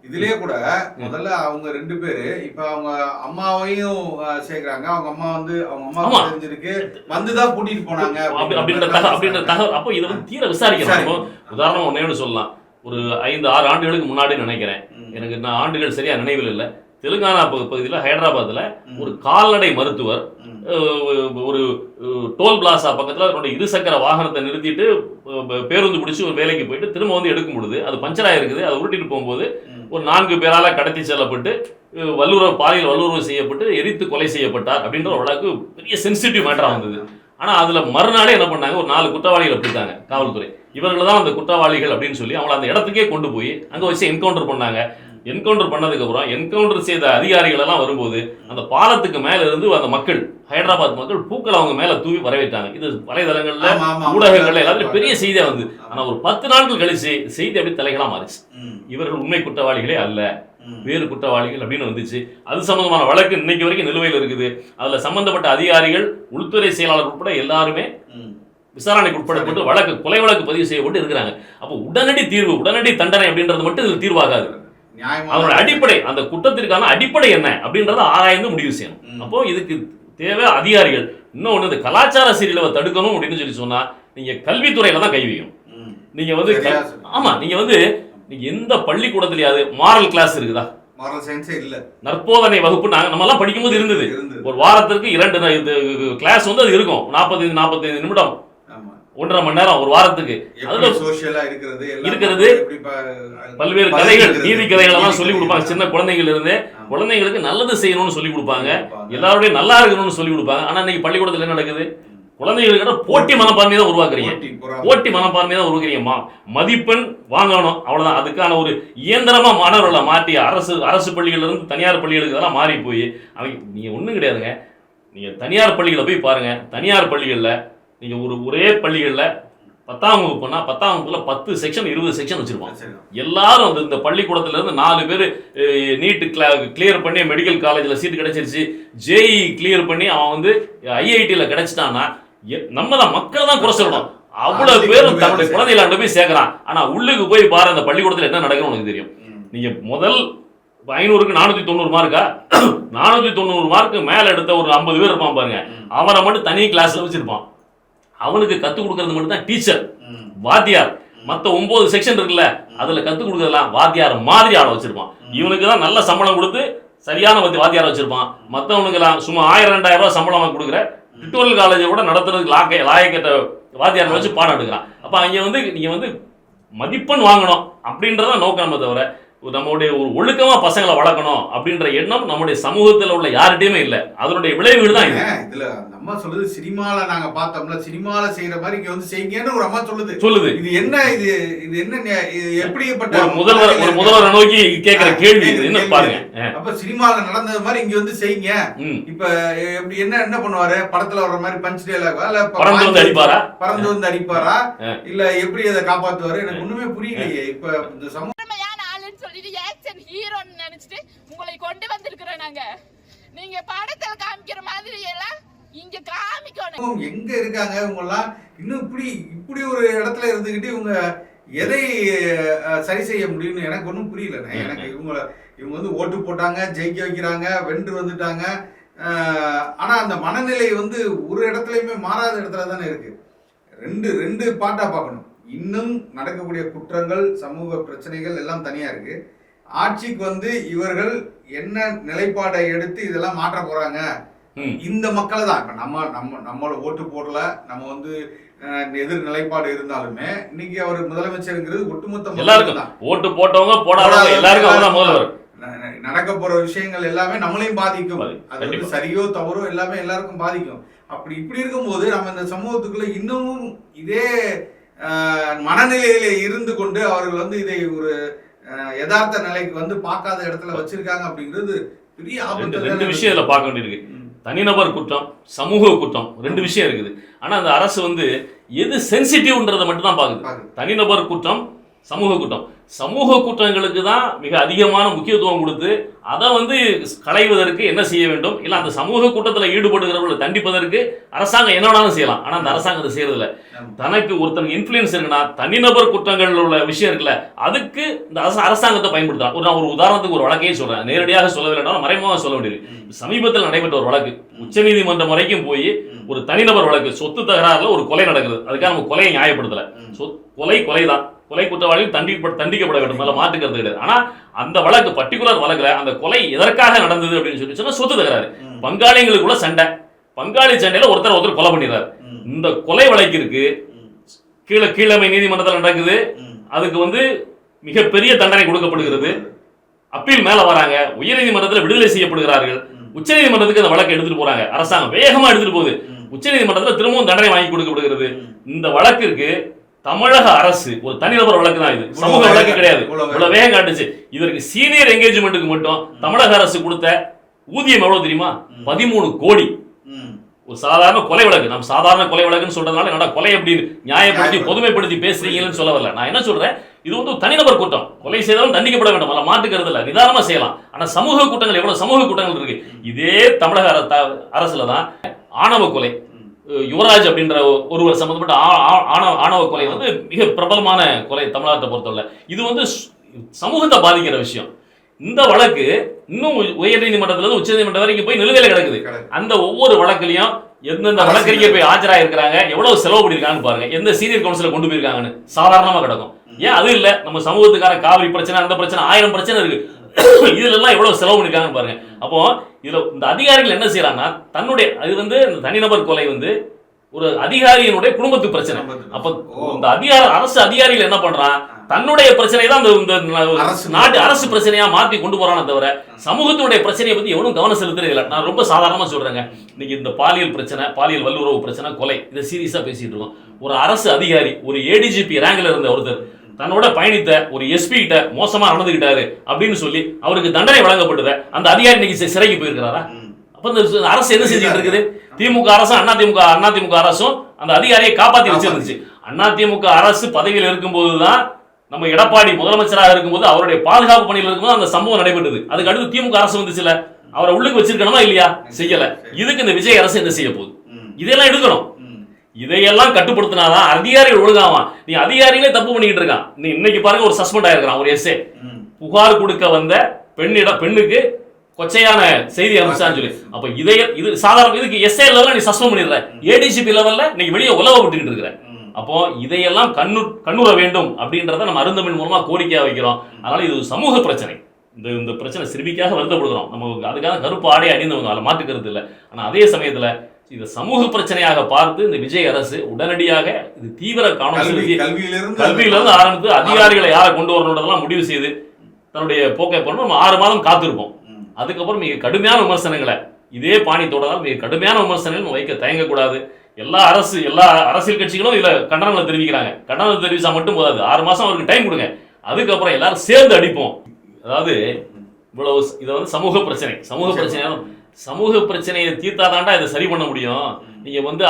S2: இதுலயே கூட முதல்ல அவங்க 2 பேரு இப்ப அவங்க அம்மாவையும் சேர்க்கிறாங்க. அவங்க அம்மா வந்து அவங்க அம்மா தெரிஞ்சிருக்கு, வந்துதான் கூட்டிட்டு போனாங்க
S1: அப்படின்ற தகவல். அப்போ இதை வந்து தீர விசாரிக்கணும். உதாரணம் ஒன்னே சொல்லலாம். ஒரு 5-6 ஆண்டுகளுக்கு முன்னாடி நினைக்கிறேன், எனக்கு நான் ஆண்டுகள் சரியா நினைவில் இல்லை, தெலுங்கானா பகுதியில் ஹைதராபாத்ல ஒரு கால்நடை மருத்துவர் ஒரு டோல் பிளாசா பக்கத்தில் அவருடைய 2 சக்கர வாகனத்தை நிறுத்திட்டு பேருந்து பிடிச்சி ஒரு வேலைக்கு போயிட்டு திரும்ப வந்து எடுக்கும் பொழுது அது பஞ்சராக இருக்குது. அதை உருட்டிட்டு போகும்போது ஒரு 4 பேரால கடத்தி செல்லப்பட்டு பாலியல் வல்லுறவு செய்யப்பட்டு எரித்து கொலை செய்யப்பட்டார் அப்படின்ற ஒரு வழக்கு பெரிய சென்சிட்டிவ் மேட்டரா வந்தது. ஆனா அதுல மறுநாளே என்ன பண்ணாங்க, ஒரு 4 குற்றவாளிகளை பிடித்தாங்க காவல்துறை. இவர்கள் தான் அந்த குற்றவாளிகள் அப்படின்னு சொல்லி அவங்களை அந்த இடத்துக்கே கொண்டு போய் அங்க வச்சு என்கவுண்டர் பண்ணாங்க. என்கவுண்டர் பண்ணதுக்கு அப்புறம் என்கவுண்டர் செய்த அதிகாரிகள் எல்லாம் வரும்போது அந்த பாலத்துக்கு மேல இருந்து அந்த மக்கள், ஹைதராபாத் மக்கள் பூக்கள் அவங்க மேல தூவி வரவேற்றாங்க. இது வலைதளங்கள்ல, ஊடகங்கள்ல எல்லாத்துலயும் பெரிய செய்தியா வந்து. ஆனா ஒரு 10 நாட்கள் கழிச்சு செய்தி அப்படி தலைகளா மாறிச்சு. இவர்கள் உண்மை குற்றவாளிகளே அல்ல, வேறு குற்றவாளிகள் அப்படின்னு வந்துச்சு. அது சம்பந்தமான வழக்கு இன்னைக்கு வரைக்கும் நிலுவையில் இருக்குது. அதுல சம்பந்தப்பட்ட அதிகாரிகள், உள்துறை செயலாளர் உட்பட எல்லாருமே விசாரணைக்கு உட்படப்பட்டு வழக்கு, கொலை வழக்கு பதிவு செய்யப்பட்டு இருக்கிறாங்க. அப்போ உடனடி தீர்வு, உடனடி தண்டனை அப்படின்றது மட்டும் இது தீர்வாகாது. அதோட அடிப்படை, அந்த குற்றத்திற்கான அடிப்படை என்ன அப்படின்றத ஆராய்ந்து முடிவு செய்யணும். அப்போ இதுக்கு தேவை அதிகாரிகள். இன்னொன்று, இந்த கலாச்சார சீரழிவை தடுக்கணும் அப்படின்னு சொல்லி சொன்னா நீங்க கல்வித்துறையில தான் கை வைக்கணும். நீங்க வந்து ஆமா, நீங்க வந்து நீங்க எந்த பள்ளிக்கூடத்திலேயாவது மாரல் கிளாஸ் இருக்குதா?
S2: மாரல் சயின்ஸே இல்ல.
S1: நற்போதனை வகுப்பு நம்ம எல்லாம் படிக்கும்போது இருந்தது. ஒரு வாரத்திற்கு 2 கிளாஸ் வந்து அது இருக்கும். 45 நிமிடம், 1.5 மணி நேரம் ஒரு வாரத்துக்கு. அதுல சோஷியலா இருக்கிறது பல்வேறு கதைகள், நீதி கதைகள் எல்லாம் சொல்லி கொடுப்பாங்க. சின்ன குழந்தைகள் இருந்து குழந்தைங்களுக்கு நல்லது செய்யணும்னு சொல்லி கொடுப்பாங்க, எல்லாருடைய நல்லா இருக்கணும்னு சொல்லி கொடுப்பாங்க. ஆனா இன்னைக்கு பள்ளிக்கூடத்துல என்ன நடக்குது? குழந்தைகளுக்கு போட்டி மனப்பான்மையை தான் உருவாக்குறீங்க. போட்டி மனப்பான்மையை தான் உருவாக்குறீங்க. மதிப்பெண் வாங்கணும், அவ்வளவுதான். அதுக்கான ஒரு இயந்திரமா மாணவர்களை மாற்றி அரசு பள்ளிகள்ல இருந்து தனியார் பள்ளிகளுக்கு இதெல்லாம் மாறி போய் நீங்க ஒண்ணும் கிடையாதுங்க. நீங்க தனியார் பள்ளிகளை போய் பாருங்க. தனியார் பள்ளிகள்ல நீங்க ஒரே பள்ளிகள்ல 10ஆம் வகுப்புனா 10ஆம் வகுப்புல 10 செக்ஷன் 20 செக்ஷன் வச்சிருப்பாங்க. எல்லாரும் அந்த இந்த பள்ளிக்கூடத்துல இருந்து 4 பேர் நீட் கிளியர் பண்ணி மெடிக்கல் காலேஜ்ல சீட் கிடைச்சிருச்சு, ஜேஇ கிளியர் பண்ணி அவன் வந்து ஐஐடில கிடைச்சிட்டான்னா நம்ம தான் மக்கள் தான் குறை சொல்லணும். அவ்வளவு பேரும் தன்னுடைய குழந்தைகளை போய் சேர்க்கிறான். ஆனா உள்ளுக்கு போய் பாரு, அந்த பள்ளிக்கூடத்துல என்ன நடக்குன்னு உனக்கு தெரியும். நீங்க முதல் 500க்கு 490 மார்க்கா 490 மார்க்கு மேல எடுத்த ஒரு 50 பேர் இருப்பான் பாருங்க, அவனை மட்டும் தனி கிளாஸ்ல வச்சிருப்பான். அவனுக்கு கத்து கொடுக்கறது மட்டும் தான் டீச்சர், வாத்தியார். மற்ற 9 செக்ஷன் இருக்குல்ல, அதுல கத்து கொடுக்கறதெல்லாம் வாத்தியார் மாதிரி ஆள வச்சிருப்பான். இவனுக்கு தான் நல்ல சம்பளம் கொடுத்து சரியான வாத்தியார வச்சிருப்பான். மற்றவனுக்கு எல்லாம் சும்மா 1000-2000 ரூபாய் சம்பளம் கொடுக்குற டியூட்டோரியல் காலேஜை கூட நடத்துறதுக்கு லாயக்கட்ட வாத்தியாரை வச்சு பாடம் எடுக்கிறான். அப்ப அங்க வந்து நீங்க வந்து மதிப்பெண் வாங்கணும் அப்படின்றத நோக்கமே தவிர நம்மளுடைய ஒரு ஒழுக்கமா பசங்களை வளர்க்கணும் அப்படின்ற எண்ணம் நம்முடைய சமூகத்தில் உள்ள யார்கிட்டயுமே இல்லை. அதனுடைய விளைவுகள் தான்
S2: இதுல அந்த அம்மா சொல்லுது, சினிமால நாங்க பார்த்தோம்ல, சினிமால செய்யற மாதிரி இங்க வந்து செய்யுங்கன்னு ஒரு அம்மா சொல்லுது. இது என்ன, இது என்ன, இது எப்படிப்பட்ட
S1: முதல்வரை நோக்கி கேட்கிற கேள்வி என்ன பாருங்க.
S2: அப்ப சினிமால நடந்தது மாதிரி இங்க வந்து செய்யுங்க. இப்ப எப்படி என்ன பண்ணுவாரு, படத்துல வர்ற மாதிரி பஞ்ச் டயலாகா இல்ல பறந்து வந்து அடிப்பாரா இல்ல எப்படி அதை காப்பாத்துவாரு, எனக்கு ஒண்ணுமே புரியலையே. இப்ப இந்த சமூக
S5: சொல்லிட்டு ஆக்சன் ஹீரோன்னு நினைச்சிட்டு உங்களை கொண்டு வந்திருக்கிறோம் நாங்க. நீங்க படத்துல காமிக்கிற மாதிரி எல்லாம் இங்க காமிக்கணும்.
S2: எங்க இருக்காங்க இவங்க எல்லாம்? இன்னும் இப்படி ஒரு இடத்துல இருந்துகிட்டு இவங்க எதை சரி செய்ய முடியும்னு எனக்கு ஒன்றும் புரியல. எனக்கு இவங்க வந்து ஓட்டு போட்டாங்க, ஜெயிக்க வைக்கிறாங்க, வென்று வந்துட்டாங்க. ஆனா அந்த மனநிலை வந்து ஒரு இடத்துலயுமே மாறாத இடத்துல தானே இருக்கு. ரெண்டு பாட்டா பார்க்கணும். இன்னும் நடக்கக்கூடிய குற்றங்கள், சமூக பிரச்சனைகள் எல்லாம் தனியா இருக்கு. ஆட்சிக்கு வந்து இவர்கள் என்ன நிலைப்பாடை எடுத்து இதெல்லாம் மாற்ற போறாங்க, இந்த மக்களை தான். இப்ப நம்மளோட ஓட்டு போடல, நம்ம வந்து எதிர் நிலைப்பாடு இருந்தாலுமே இன்னைக்கு அவர் முதலமைச்சருங்கிறது ஒட்டுமொத்த
S1: எல்லாருக்கும் தான். ஓட்டு போட்டவங்க போடாதவங்க எல்லாருக்கும்
S2: நடக்க போற விஷயங்கள் எல்லாமே நம்மளையும் பாதிக்கும். அது வந்து சரியோ தவறோ எல்லாமே எல்லாருக்கும் பாதிக்கும். இப்படி இருக்கும்போது நம்ம இந்த சமூகத்துக்குள்ள இன்னமும் இதே மனநிலையில இருந்து கொண்டு அவர்கள் வந்து இதை ஒரு யதார்த்த நிலைக்கு வந்து பார்க்காத இடத்துல வச்சிருக்காங்க அப்படிங்கிறது பெரிய ஆபத்து.
S1: 2 விஷயம் இதுல பார்க்க வேண்டியிருக்கு. தனிநபர் குற்றம், சமூக குற்றம், 2 விஷயம் இருக்குது. ஆனா அந்த அரசு வந்து எது சென்சிட்டிவ்ன்றதை மட்டும் தான் பாக்குது. தனிநபர் குற்றம், சமூக குற்றம். சமூக குற்றங்களுக்கு தான் மிக அதிகமான முக்கியத்துவம் கொடுத்து அதை வந்து களைவதற்கு என்ன செய்ய வேண்டும், இல்லை அந்த சமூக குற்றத்தில் ஈடுபடுகிறவர்களை தண்டிப்பதற்கு அரசாங்கம் என்ன வேணாலும் செய்யலாம். ஆனால் அந்த அரசாங்கம் அதை செய்யறதில்ல. தனக்கு ஒருத்தனுக்கு இன்ஃப்ளூயன்ஸ் இருக்குன்னா தனிநபர் குற்றங்கள் உள்ள விஷயம் இருக்குல்ல, அதுக்கு இந்த அரசாங்கத்தை பயன்படுத்தலாம். நான் ஒரு உதாரணத்துக்கு ஒரு வழக்கையே சொல்றேன், நேரடியாக சொல்லவில்லைனாலும் மறைமுகமாக சொல்ல வேண்டியது. சமீபத்தில் நடைபெற்ற ஒரு வழக்கு, உச்சநீதிமன்றம் வரைக்கும் போய் ஒரு தனிநபர் வழக்கு, சொத்து தகராறுல ஒரு கொலை நடக்குது. அதுக்காக நம்ம கொலையை நியாயப்படுத்தல, கொலை தான், கொலை குற்றவாளிகள் தண்டிக்கப்பட வேண்டும், அதில் மாற்றுக்கிறது கிடையாது. ஆனா அந்த வழக்கு பர்டிகுலர் வழக்குல அந்த கொலை எதற்காக நடந்தது அப்படின்னு சொல்லி சொன்னா சொத்து தகராறு, பங்காளிகளுக்குள்ள சண்டை, பங்காளி சண்டையில ஒருத்தர் கொலை பண்ணிடுறாரு. இந்த கொலை வழக்கிற்கு கீழமை நீதிமன்றத்தில் நடக்குது. அதுக்கு வந்து மிகப்பெரிய தண்டனை கொடுக்கப்படுகிறது. அப்பீல் மேல வராங்க, உயர்நீதிமன்றத்தில் விடுதலை செய்யப்படுகிறார்கள். உச்சநீதிமன்றத்துக்கு அந்த வழக்கை எடுத்துட்டு போறாங்க, அரசாங்கம் வேகமா எடுத்துட்டு போகுது. உச்சநீதிமன்றத்தில் திரும்பவும் தண்டனை வாங்கி கொடுக்கப்படுகிறது. இந்த வழக்கிற்கு தமிழக அரசு ஒரு தனிநபர் வழக்கு தான், இது சமூக வழக்கு கிடையாது. இவ்வளவு வேகம் காட்டுச்சு. இதற்கு சீனியர் என்கேஜ்மெண்ட்டுக்கு மட்டும் தமிழக அரசு கொடுத்த ஊதியம் எவ்வளவு தெரியுமா? 13 கோடி. ஒரு சாதாரண கொலை வழக்கு, நம்ம சாதாரண கொலை வழக்குன்னு சொல்றதுனால என்னடா கொலை எப்படி நியாயப்படுத்தி பொதுமைப்படுத்தி பேசுறீங்கன்னு சொல்ல வரல. நான் என்ன சொல்றேன், இது வந்து தனிநபர் குற்றம், கொலை செய்தாலும் தண்டிக்கப்பட வேண்டும், அதில் மாட்டுக்கிறது இல்லை, நிதானமா செய்யலாம். ஆனா சமூக குற்றங்கள் எவ்வளவு சமூக குற்றங்கள் இருக்கு. இதே தமிழக அரசுல தான் ஆணவ கொலை, யுவராஜ் அப்படின்ற ஒருவர் சம்பந்தப்பட்ட ஆணவ கொலை வந்து மிக பிரபலமான கொலை தமிழ்நாட்டை பொறுத்தவரை. இது வந்து சமூகத்தை பாதிக்கிற விஷயம். இந்த வழக்கு இன்னும் உயர் நீதிமன்றத்துல உச்ச நீதிமன்றம் வரைக்கும் போய் நிலுவையில கிடக்குது. அந்த ஒவ்வொரு வழக்குலையும் எந்தெந்த வழக்கறிஞர் போய் ஆஜராக இருக்கிறாங்க, எவ்வளவு செலவு பண்ணிருக்காங்கன்னு பாருங்க, எந்த சீனியர் கவுன்சிலர் கொண்டு போயிருக்காங்கன்னு சாதாரணமா கிடக்கும். ஏன் அது இல்ல, நம்ம சமூகத்துக்கார காவிரி பிரச்சனை, அந்த பிரச்சனை, 1000 பிரச்சனை இருக்கு, இதுல எல்லாம் எவ்வளவு செலவு பண்ணிருக்காங்கன்னு பாருங்க. அப்போ இதுல இந்த அதிகாரிகள் என்ன செய்யறாங்கன்னா, தன்னுடைய அது வந்து இந்த தனிநபர் கொலை வந்து ஒரு அதிகாரியினுடைய குடும்பத்து பிரச்சனை. அப்ப இந்த அரசு அதிகாரிகள் என்ன பண்றான், தன்னுடைய பிரச்சனை தான் நாட்டு அரசு பிரச்சனையா மாற்றி கொண்டு போறானே தவிர சமூகத்தினுடைய பிரச்சனையை பத்தி எவனும் கவனம் செலுத்துறது இல்லை. நான் ரொம்ப சாதாரணமா சொல்றேங்க, இன்னைக்கு இந்த பாலியல் பிரச்சனை, பாலியல் வல்லுறவு பிரச்சனை, கொலை, இதை சீரியஸா பேசிட்டு இருக்கோம். ஒரு அரசு அதிகாரி, ஒரு ஏடிஜிபி ரேங்க்ல இருந்த ஒருத்தர் தன்னோட பயணித்த ஒரு எஸ்பி கிட்ட மோசமா நடந்துகிட்டாரு அப்படின்னு சொல்லி அவருக்கு தண்டனை வழங்கப்பட்டது. அந்த அதிகாரி இன்னைக்கு சிறைக்கு போயிருக்கிறாரா? அப்ப இந்த அரசு என்ன செஞ்சுட்டு இருக்குது? திமுக அரசும் அதிமுக அரசும் அந்த அதிகாரியை காப்பாத்தி வச்சிருந்துச்சு. அதிமுக அரசு பதவியில் இருக்கும்போதுதான், நம்ம எடப்பாடி முதலமைச்சராக இருக்கும்போது அவருடைய பாதுகாப்பு பணியில் இருக்கும்போது அந்த சம்பவம் நடைபெற்றது. அதுக்கு அடுத்து திமுக அரசு வந்துச்சுல, அவரை உள்ளுக்கு வச்சிருக்கணுமா இல்லையா? செய்யல. இதுக்கு இந்த விஜய் அரசு என்ன செய்ய போகுது? இதெல்லாம் எடுக்கணும். இதையெல்லாம் கட்டுப்படுத்தினாதான் அதிகாரிகள் ஒழுங்காவான். நீ அதிகாரிகளே தப்பு பண்ணிக்கிட்டு இருக்கான். நீ இன்னைக்கு பாருங்க, ஒரு சஸ்பெண்ட் ஆயிருக்கான் ஒரு எஸ்ஏ. புகார் கொடுக்க வந்த பெண்ணுக்கு கொச்சையான செய்தி அனுப்பிச்சான்னு சொல்லி, அப்ப இது சாதாரண இதுக்கு எஸ்ஐ லெவல்ல நீ சஸ்பெண்ட் பண்ணிடுற, ஏடிசிபி லெவல்ல நீங்க வெளியே உலக விட்டுக்கிட்டு இருக்கிற. அப்போ இதையெல்லாம் கண்ணுற வேண்டும் அப்படின்றத நம்ம அருந்தமிழ் மூலமா கோரிக்கையா வைக்கிறோம். அதனால இது ஒரு சமூக பிரச்சனை. இந்த பிரச்சனை சிறுமிக்காக வருத்தப்படுகிறோம். நம்ம அதுக்காக கருப்பு ஆடை அணிந்தவங்க, அதில் மாற்றுக்கிறது இல்லை. ஆனா அதே சமயத்துல இது சமூக பிரச்சனையாக பார்த்து இந்த விஜய் அரசு உடனடியாக இது தீவிர கல்வியிலிருந்து ஆரம்பித்து அதிகாரிகளை யாரை கொண்டு வரணுன்றதெல்லாம் முடிவு செய்து தன்னுடைய போக்கை பண்ணணும். நம்ம 6 மாதம் காத்திருப்போம். அதுக்கப்புறம் மிக கடுமையான விமர்சனங்களை இதே பாணி தொடர்ந்தால் மிக கடுமையான விமர்சனங்கள் வைக்க தயங்கக்கூடாது. எல்லா அரசியல் கட்சிகளும் இதுல கண்டனங்களை தெரிவிக்கிறாங்க. கண்டனத்தை தெரிவிச்சா மட்டும் போதாது, 6 மாசம் அவருக்கு டைம் கொடுங்க. அதுக்கப்புறம் எல்லாரும் சேர்ந்து அடிப்போம். அதாவது இவ்வளவு இதை வந்து சமூக பிரச்சனையை தீர்த்தாதாண்டா இதை சரி பண்ண முடியும். நீங்க வந்து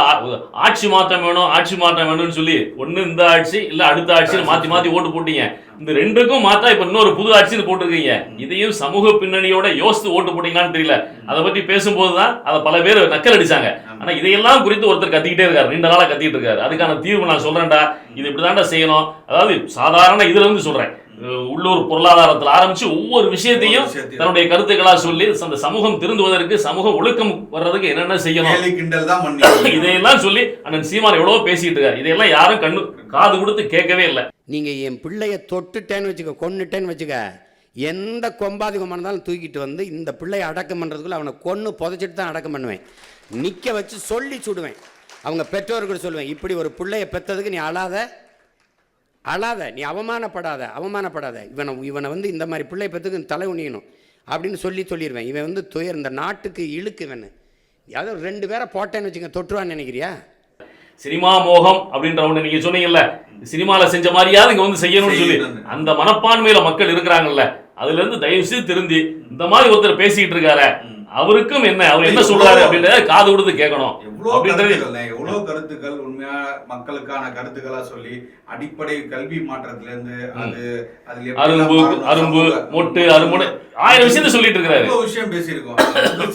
S1: ஆட்சி மாற்றம் வேணும்னு சொல்லி ஒண்ணு இந்த ஆட்சி இல்ல அடுத்த ஆட்சின்னு மாத்தி ஓட்டு போட்டீங்க. இந்த ரெண்டுக்கும் மாத்தா இப்ப இன்னொரு புது ஆட்சின்னு போட்டிருக்கீங்க. இதையும் சமூக பின்னணியோட யோசித்து ஓட்டு போட்டீங்களான்னு தெரியல. அதை பத்தி பேசும்போதுதான் அதை பல பேர் நக்கல் அடிச்சாங்க. ஆனா இதையெல்லாம் குறித்து ஒருத்தர் கத்திக்கிட்டே இருக்காரு, நீண்ட நாளா கத்திட்டு இருக்காரு. அதுக்கான தீர்வு நான் சொல்றேன்டா, இது இப்படிதான்டா செய்யணும். அதாவது சாதாரண இதுல இருந்து சொல்றேன், உள்ளூர் பொருளாதாரத்தில் ஆரம்பிச்சு ஒவ்வொரு விஷயத்தையும் தன்னுடைய கருத்துக்களா சொல்லி அந்த சமூகம் திருந்துவதற்கு, சமூகம் ஒழுக்கம் வர்றதுக்கு என்னென்ன செய்யணும் இதையெல்லாம் சொல்லி அண்ணன் சீமான் எவ்வளவோ பேசிட்டு இருக்காரு. இதையெல்லாம் யாரும் காது கொடுத்து கேட்கவே இல்லை.
S3: நீங்க என் பிள்ளைய தொட்டுட்டேன்னு வச்சுக்க, கொன்னுட்டேன்னு வச்சுக்க, எந்த கொம்பாதிகமாக இருந்தாலும் தூக்கிட்டு வந்து இந்த பிள்ளையை அடக்கம் பண்ணுறதுக்குள்ள அவனை கொன்று புதைச்சிட்டு தான் அடக்கம் பண்ணுவேன். நிற்க வச்சு சொல்லி சுடுவேன். அவங்க பெற்றோர்கள் சொல்லுவேன், இப்படி ஒரு பிள்ளைய பெற்றதுக்கு நீ அழாத, நீ அவமானப்படாத, இவனை வந்து இந்த மாதிரி பிள்ளை பெற்றுக்கு தலை உணியணும் அப்படின்னு சொல்லிடுவேன். இவன் வந்து இந்த நாட்டுக்கு இழுக்கு. இவன் யாரோ 2 பேரை போட்டேன்னு வச்சுங்க, தொற்றுவான்னு நினைக்கிறியா?
S1: சினிமா மோகம் அப்படின்ற ஒண்ணு நீங்க சொன்னீங்கல்ல, சினிமால செஞ்ச மாதிரியாவது இங்க வந்து செய்யணும்னு சொல்லி அந்த மனப்பான்மையில மக்கள் இருக்கிறாங்கல்ல, அதுல இருந்து தயவு செய்து திருந்தி இந்த மாதிரி ஒருத்தர் பேசிக்கிட்டு இருக்காரு, அவருக்கும் அவர் என்ன சொல்றாரு அப்படின்றத காது கொடுத்து கேட்கணும்.
S2: எவ்வளவு கருத்துக்கள் உண்மையா மக்களுக்கான கருத்துக்களா சொல்லி அடிப்படை கல்வி மாற்றத்துல இருந்து
S1: அரும்பு மொட்டு அரும்பு 1000 விஷயத்தை சொல்லிட்டு இருக்காரு.
S2: இவ்வளவு விஷயம் பேசியிருக்கோம்.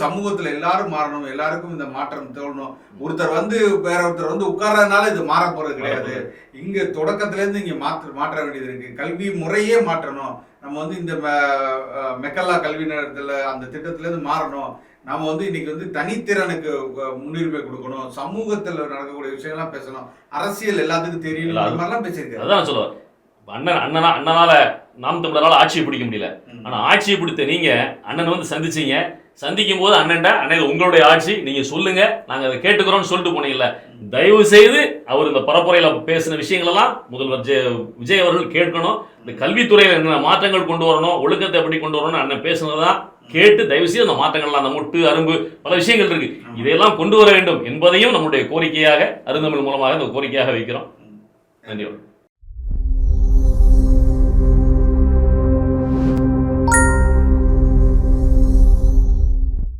S2: சமூகத்துல எல்லாரும் மாறணும், எல்லாருக்கும் இந்த மாற்றம் தோணும். ஒருத்தர் வந்து வேற ஒருத்தர் வந்து உட்கார்றதுனால இது மாற போறது கிடையாது. இங்க தொடக்கத்துல இருந்து இங்க மாற்ற வேண்டியது இருக்கு. கல்வி முறையே மாற்றணும். நம்ம வந்து இந்த மெக்கல்லா கல்வி நேரத்துல அந்த திட்டத்துல இருந்து மாறணும். நம்ம வந்து இன்னைக்கு வந்து தனித்திறனுக்கு முன்னுரிமை கொடுக்கணும். சமூகத்துல நடக்கக்கூடிய விஷயம்லாம் பேசணும். அரசியல் எல்லாத்துக்கும் தெரியணும். அது மாதிரிலாம் பேசியிருக்காரு.
S1: அதான் சொல்லுவார், அண்ணனால நாம் தமிழரால ஆட்சியை பிடிக்க முடியல. ஆனா ஆட்சியை பிடித்த நீங்க அண்ணனை வந்து சந்திக்கும் போது அண்ணன் உங்களுடைய ஆட்சி, நீங்க சொல்லுங்க, நாங்க அதை கேட்டுக்கிறோம்னு சொல்லிட்டு போனீங்கல்ல. தயவு செய்து அவர் இந்த பரப்புரையில பேசின விஷயங்கள் எல்லாம் முதல்வர் விஜய் அவர்கள் கேட்கணும். இந்த கல்வித்துறையில என்ன மாற்றங்கள் கொண்டு வரணும், ஒழுக்கத்தை எப்படி கொண்டு வரணும் அண்ணன் பேசுனதான் கேட்டு தயவு செய்து அந்த மாற்றங்கள்லாம், அந்த முட்டு அரும்பு பல விஷயங்கள் இருக்கு, இதையெல்லாம் கொண்டு வர வேண்டும் என்பதையும் நம்முடைய கோரிக்கையாக அருந்தமிழ் மூலமாக இந்த கோரிக்கையாக வைக்கிறோம். நன்றி.